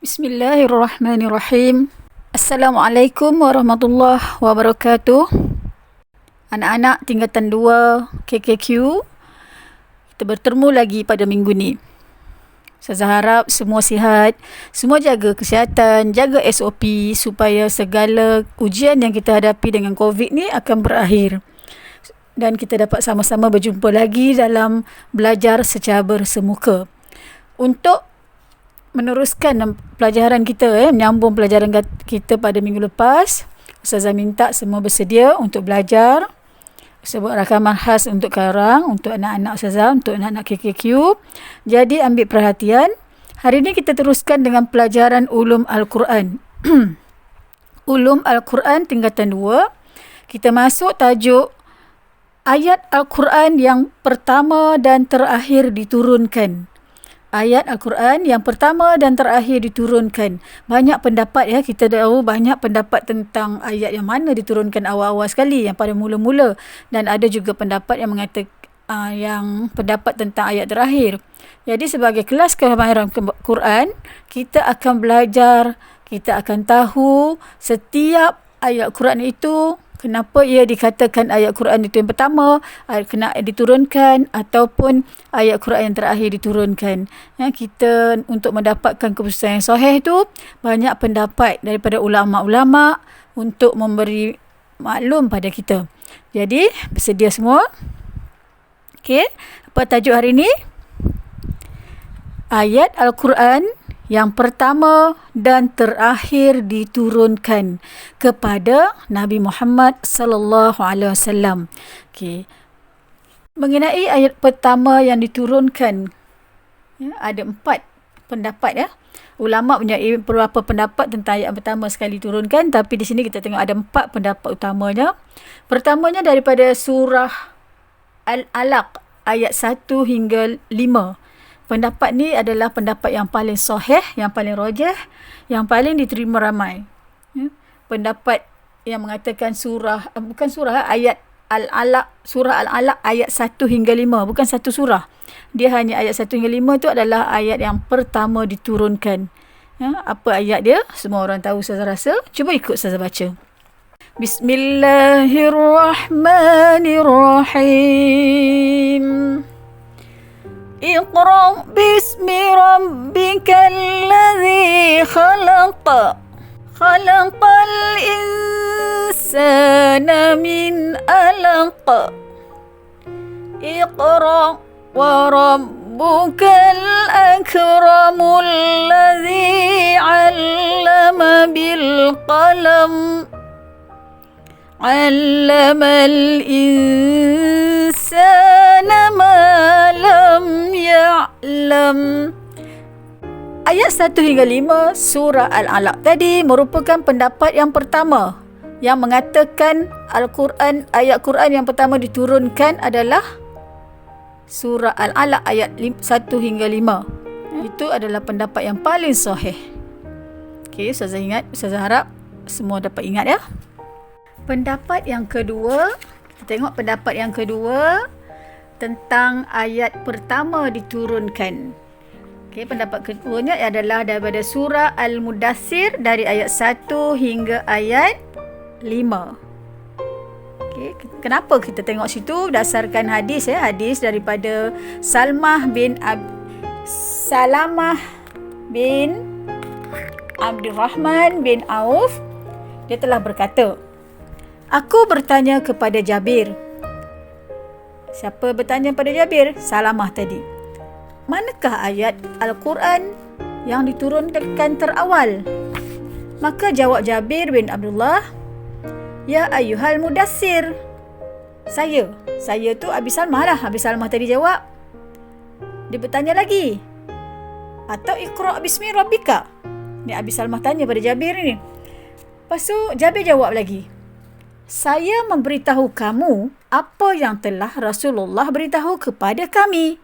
Bismillahirrahmanirrahim. Assalamualaikum warahmatullahi wabarakatuh. Anak-anak tingkatan 2 KKQ, kita bertemu lagi pada minggu ni. Saya harap semua sihat, semua jaga kesihatan, jaga SOP supaya segala ujian yang kita hadapi dengan COVID ni akan berakhir. Dan kita dapat sama-sama berjumpa lagi dalam belajar secara bersemuka. Untuk meneruskan pelajaran kita, menyambung pelajaran kita pada minggu lepas, Ustazah minta semua bersedia untuk belajar. Sebut rakaman khas untuk korang, untuk anak-anak Ustazah, untuk anak-anak KKQ. Jadi ambil perhatian. Hari ini kita teruskan dengan pelajaran Ulum Al-Quran. Ulum Al-Quran tingkatan 2. Kita masuk tajuk ayat Al-Quran yang pertama dan terakhir diturunkan. Ayat Al-Quran yang pertama dan terakhir diturunkan. Banyak pendapat ya, kita tahu banyak pendapat tentang ayat yang mana diturunkan awal-awal sekali, yang pada mula-mula, dan ada juga pendapat yang mengatakan yang pendapat tentang ayat terakhir. Jadi sebagai kelas kemahiran Quran, kita akan belajar, kita akan tahu setiap ayat Quran itu, kenapa ia dikatakan ayat Quran itu yang pertama, kena diturunkan, ataupun ayat Quran yang terakhir diturunkan. Ya, kita untuk mendapatkan keputusan yang sahih itu, banyak pendapat daripada ulama-ulama untuk memberi maklum pada kita. Jadi, bersedia semua? Okey, apa tajuk hari ini? Ayat Al-Quran yang pertama dan terakhir diturunkan kepada Nabi Muhammad sallallahu alaihi wasallam. Okey. Mengenai ayat pertama yang diturunkan, ya, ada 4 pendapat ya. Ulama punya beberapa pendapat tentang ayat pertama sekali diturunkan, tapi di sini kita tengok ada 4 pendapat utamanya. Pertamanya daripada surah Al-Alaq ayat 1 hingga 5. Pendapat ni adalah pendapat yang paling sahih, yang paling rajih, yang paling diterima ramai. Pendapat yang mengatakan ayat Al-Alaq, surah Al-Alaq ayat 1 hingga 5, bukan satu surah. Dia hanya ayat 1 hingga 5 tu adalah ayat yang pertama diturunkan. Apa ayat dia? Semua orang tahu, saya rasa. Cuba ikut saya baca. Bismillahirrahmanirrahim. اقرأ باسم ربك الذي خلق خلق الإنسان من علق اقرأ وربك الأكرم الذي علم بالقلم علم الإنسان ما لم يعلم. Ayat 1 hingga 5 surah Al-Alaq tadi merupakan pendapat yang pertama yang mengatakan Al-Quran, ayat Quran yang pertama diturunkan adalah surah Al-Alaq ayat 1 hingga 5. Itu adalah pendapat yang paling sahih. Okey, Ustazah ingat, Ustazah harap semua dapat ingat ya. Pendapat yang kedua, kita tengok pendapat yang kedua tentang ayat pertama diturunkan. Okey, pendapat keduanya adalah daripada surah Al-Mudaththir dari ayat 1 hingga ayat 5. Okey, kenapa kita tengok situ? Berdasarkan hadis ya, hadis daripada Salamah bin Abdurrahman bin Auf. Dia telah berkata, aku bertanya kepada Jabir. Siapa bertanya pada Jabir? Salamah tadi. Manakah ayat Al-Quran yang diturunkan terawal? Maka jawab Jabir bin Abdullah, ya ayyuhal mudassir. Saya tu Abi Salmah lah. Abi Salmah tadi jawab. Dia bertanya lagi, atau iqra' bismi rabbika. Ni Abi Salmah tanya pada Jabir ni. Lepas tu Jabir jawab lagi, saya memberitahu kamu apa yang telah Rasulullah beritahu kepada kami.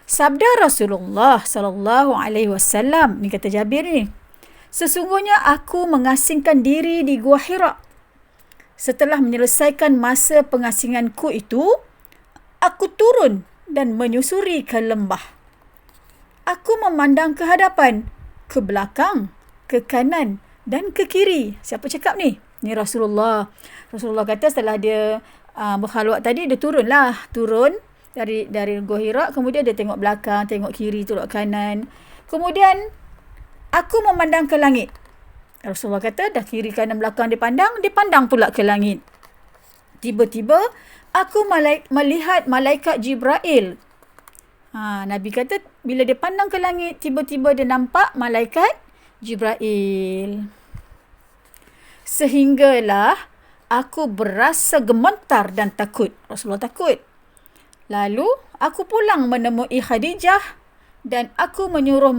Sabda Rasulullah sallallahu alaihi wasallam, ni kata Jabir ni, sesungguhnya aku mengasingkan diri di Gua Hira. Setelah menyelesaikan masa pengasinganku itu, aku turun dan menyusuri ke lembah. Aku memandang ke hadapan ke belakang, ke kanan dan ke kiri. Siapa cakap ni? Ni Rasulullah. Rasulullah kata setelah dia berkhalwat tadi, dia turun dari Gua Hira, kemudian dia tengok belakang, tengok kiri, tengok kanan. Kemudian aku memandang ke langit. Rasulullah kata dah kiri kanan belakang dia pandang pula ke langit. Tiba-tiba aku melihat malaikat Jibril. Nabi kata bila dia pandang ke langit, tiba-tiba dia nampak malaikat Jibril. Sehinggalah aku berasa gemetar dan takut. Rasulullah takut. Lalu aku pulang menemui Khadijah dan aku menyuruh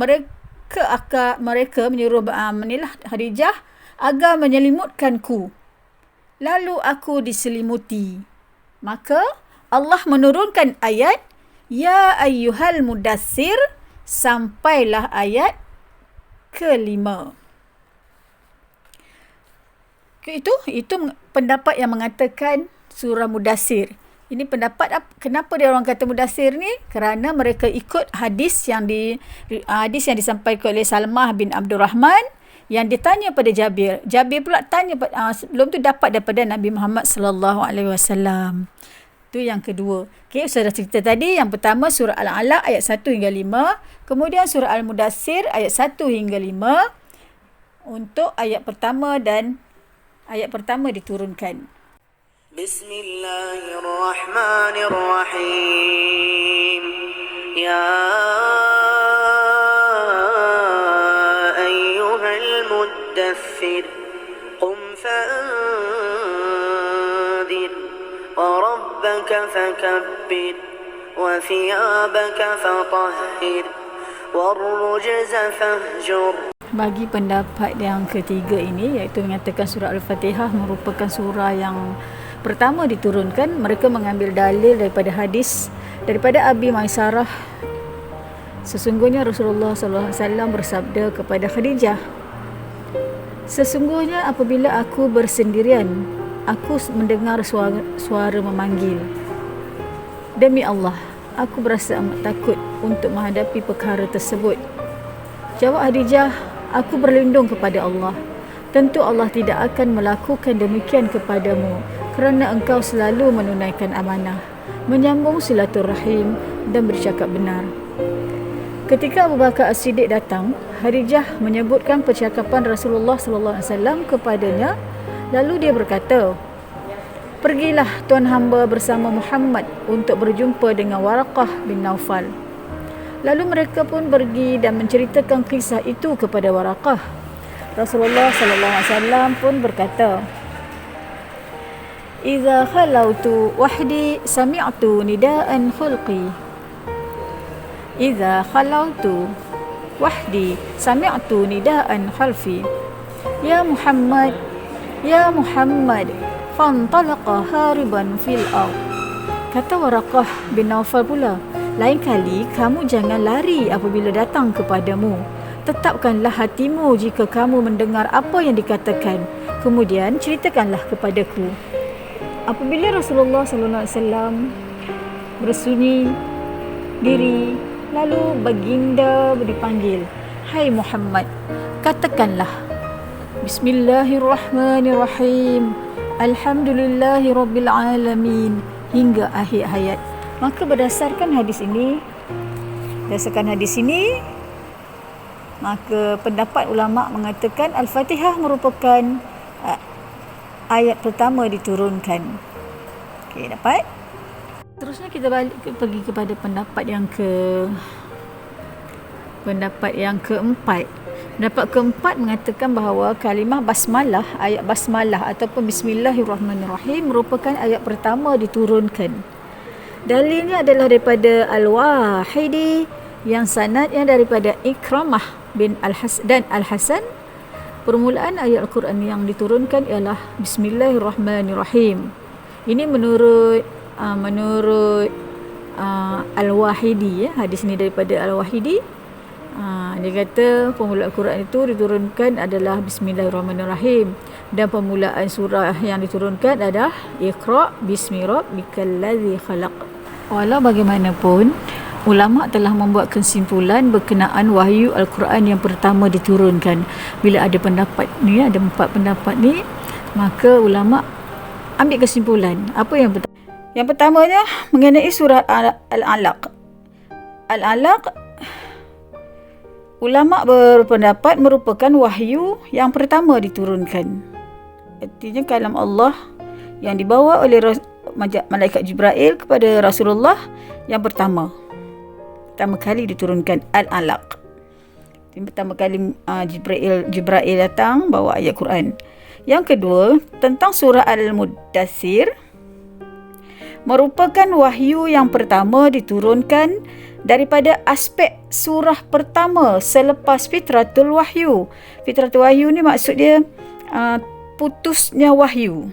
Khadijah agar menyelimutkanku. Lalu aku diselimuti. Maka Allah menurunkan ayat Ya ayyuhal mudassir sampailah ayat ke-5. Itu pendapat yang mengatakan surah Mudassir. Ini pendapat kenapa dia orang kata Mudassir ni? Kerana mereka ikut hadis yang disampaikan oleh Salmah bin Abdul Rahman yang ditanya pada Jabir. Jabir pula tanya sebelum tu dapat daripada Nabi Muhammad sallallahu alaihi wasallam. Itu yang kedua. Okey, sudah cerita tadi. Yang pertama surah Al-Alaq ayat 1 hingga 5. Kemudian surah Al-Mudassir ayat 1 hingga 5. Untuk ayat pertama dan ayat pertama diturunkan. Bismillahirrahmanirrahim. Ya ayyuhal muddaththir qum fa'anzir wa rabbaka fakabbir wa thiyabaka fatahhir warrujza fahjur. Bagi pendapat yang ketiga ini, iaitu mengatakan surah Al-Fatihah merupakan surah yang pertama diturunkan, mereka mengambil dalil daripada hadis daripada Abi Maisarah. Sesungguhnya Rasulullah SAW bersabda kepada Khadijah, sesungguhnya apabila aku bersendirian, aku mendengar suara memanggil. Demi Allah, aku berasa amat takut untuk menghadapi perkara tersebut. Jawab Khadijah, aku berlindung kepada Allah. Tentu Allah tidak akan melakukan demikian kepadamu kerana engkau selalu menunaikan amanah, menyambung silaturahim dan bercakap benar. Ketika Abu Bakar As-Siddiq datang, Khadijah menyebutkan percakapan Rasulullah SAW kepadanya. Lalu dia berkata, pergilah tuan hamba bersama Muhammad untuk berjumpa dengan Waraqah bin Naufal. Lalu mereka pun pergi dan menceritakan kisah itu kepada Waraqah. Rasulullah SAW pun berkata, Iza khalautu wahdi sami'tu nida'an khulqi. Iza khalautu wahdi sami'tu nida'an khalfi. Ya Muhammad, ya Muhammad, fantalaqa hariban fil ard. Kata Waraqah bin Naufal pula, lain kali kamu jangan lari apabila datang kepadamu. Tetapkanlah hatimu jika kamu mendengar apa yang dikatakan. Kemudian ceritakanlah kepadaku. Apabila Rasulullah SAW bersunyi diri, lalu baginda dipanggil, hai Muhammad, katakanlah, Bismillahirrahmanirrahim, Alhamdulillahirrabbilalamin, hingga akhir ayat. Maka berdasarkan hadis ini, maka pendapat ulama mengatakan Al-Fatihah merupakan ayat pertama diturunkan. Okey, dapat? Terusnya kita pergi kepada pendapat yang keempat. Pendapat keempat mengatakan bahawa kalimah basmalah, ayat basmalah ataupun Bismillahirrahmanirrahim merupakan ayat pertama diturunkan. Dalilnya adalah daripada Al-Wahidi yang sanadnya daripada Ikramah bin Al-Hasan. Permulaan ayat Al-Quran yang diturunkan ialah Bismillahirrahmanirrahim. Ini menurut Al-Wahidi, hadis ini daripada Al-Wahidi. Dia kata permulaan Al-Quran itu diturunkan adalah Bismillahirrahmanirrahim, dan permulaan surah yang diturunkan adalah Iqra' bismi rabbikal ladzi khalaq. Walau bagaimanapun, ulama telah membuat kesimpulan berkenaan wahyu Al-Quran yang pertama diturunkan. Bila ada pendapat ni, ada 4 pendapat ni, maka ulama ambil kesimpulan. Apa yang pertama? Yang pertamanya mengenai surah Al-Alaq. Al-Alaq, ulama berpendapat merupakan wahyu yang pertama diturunkan. Artinya kalam Allah yang dibawa oleh malaikat Jibril kepada Rasulullah yang pertama kali diturunkan Al-Alaq. Pertama kali Jibril datang bawa ayat Quran. Yang kedua, tentang surah Al-Muddathir, merupakan wahyu yang pertama diturunkan daripada aspek surah pertama selepas fitratul wahyu. Fitratul wahyu ni maksud dia putusnya wahyu.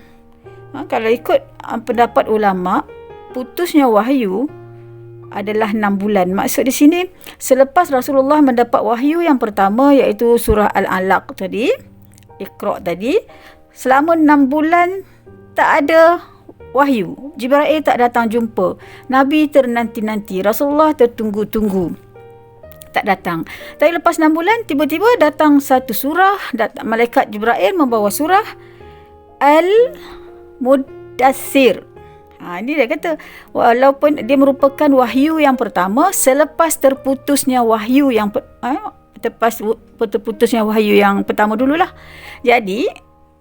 Kalau ikut pendapat ulama, putusnya wahyu adalah 6 bulan. Maksud di sini, selepas Rasulullah mendapat wahyu yang pertama iaitu surah Al-Alaq tadi, Iqra tadi, selama 6 bulan tak ada wahyu. Jibril tak datang jumpa. Nabi ternanti-nanti. Rasulullah tertunggu-tunggu. Tak datang. Tapi lepas 6 bulan, tiba-tiba datang satu surah. Malaikat Jibril membawa surah Al-Muddathir. Ini dia kata, walaupun dia merupakan wahyu yang pertama selepas terputusnya wahyu yang terputusnya wahyu yang pertama dululah. Jadi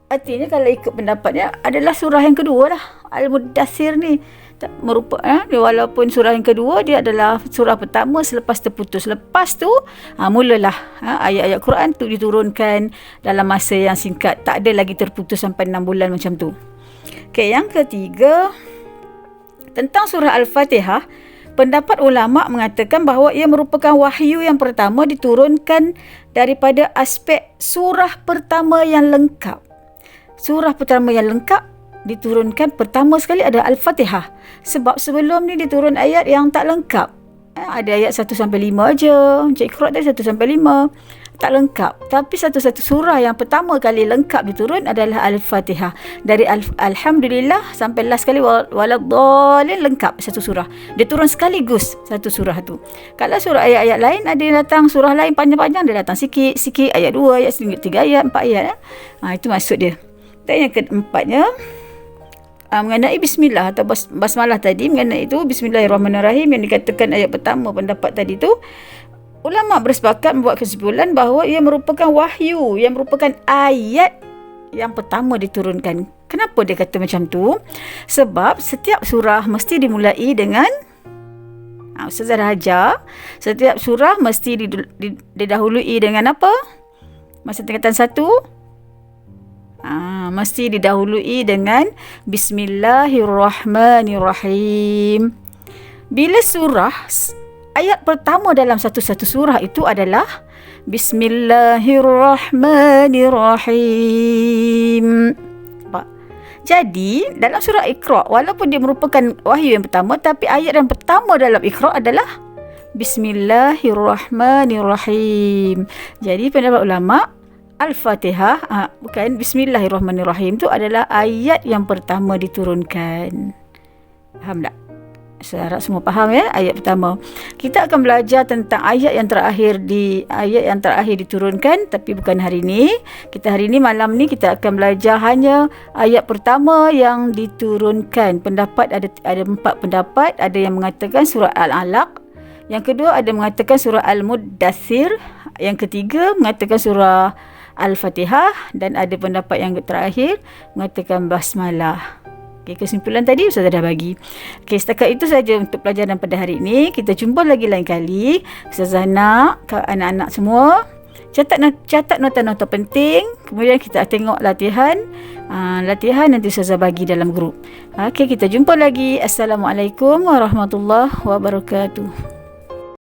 artinya kalau ikut pendapatnya adalah surah yang kedua lah. Al-Muddathir ni merupakan walaupun surah yang kedua, dia adalah surah pertama selepas terputus. Lepas tu mulalah ayat-ayat Quran tu diturunkan dalam masa yang singkat. Tak ada lagi terputus sampai 6 bulan macam tu. Okey, yang ketiga, tentang surah Al-Fatihah, pendapat ulama mengatakan bahawa ia merupakan wahyu yang pertama diturunkan daripada aspek surah pertama yang lengkap. Surah pertama yang lengkap diturunkan pertama sekali ada Al-Fatihah. Sebab sebelum ni diturun ayat yang tak lengkap. Ada ayat 1-5 aja. Macam Iqra tadi 1-5. Tak lengkap. Tapi satu-satu surah yang pertama kali lengkap diturun adalah Al-Fatihah. Dari Alhamdulillah sampai last kali Waladhdallin, lengkap satu surah. Dia turun sekaligus satu surah tu. Kalau surah ayat-ayat lain, ada yang datang surah lain panjang-panjang, dia datang sikit-sikit, ayat 2, ayat 3 ayat, 4 ayat. Itu maksud dia. Dan yang keempatnya, mengenai bismillah atau basmalah tadi, mengenai itu bismillahirrahmanirrahim yang dikatakan ayat pertama pendapat tadi tu, ulama bersepakat membuat kesimpulan bahawa ia merupakan wahyu, yang merupakan ayat yang pertama diturunkan. Kenapa dia kata macam tu? Sebab setiap surah mesti dimulai dengan Ustazah dah ajar, setiap surah mesti didahului dengan apa? Masa tingkatan 1, mesti didahului dengan Bismillahirrahmanirrahim. Bila surah, ayat pertama dalam satu-satu surah itu adalah Bismillahirrahmanirrahim. Jadi dalam surah Iqra, walaupun dia merupakan wahyu yang pertama, tapi ayat yang pertama dalam Iqra adalah Bismillahirrahmanirrahim. Jadi pendapat ulama, Al-Fatihah, bukan Bismillahirrahmanirrahim, itu adalah ayat yang pertama diturunkan. Faham tak? Saya harap semua faham ya, ayat pertama. Kita akan belajar tentang ayat yang terakhir diturunkan, tapi bukan hari ini. Hari ini malam ni kita akan belajar hanya ayat pertama yang diturunkan. Pendapat ada 4 pendapat. Ada yang mengatakan surah Al-Alaq. Yang kedua ada mengatakan surah Al-Muddathir. Yang ketiga mengatakan surah Al-Fatihah, dan ada pendapat yang terakhir mengatakan basmalah. Okay, kesimpulan tadi Ustazah dah bagi. Okay, setakat itu saja untuk pelajaran pada hari ini. Kita jumpa lagi lain kali. Ustazah nak anak-anak semua catat nota-nota penting. Kemudian kita tengok latihan. Latihan nanti Ustazah bagi dalam grup. Okay, kita jumpa lagi. Assalamualaikum warahmatullahi wabarakatuh.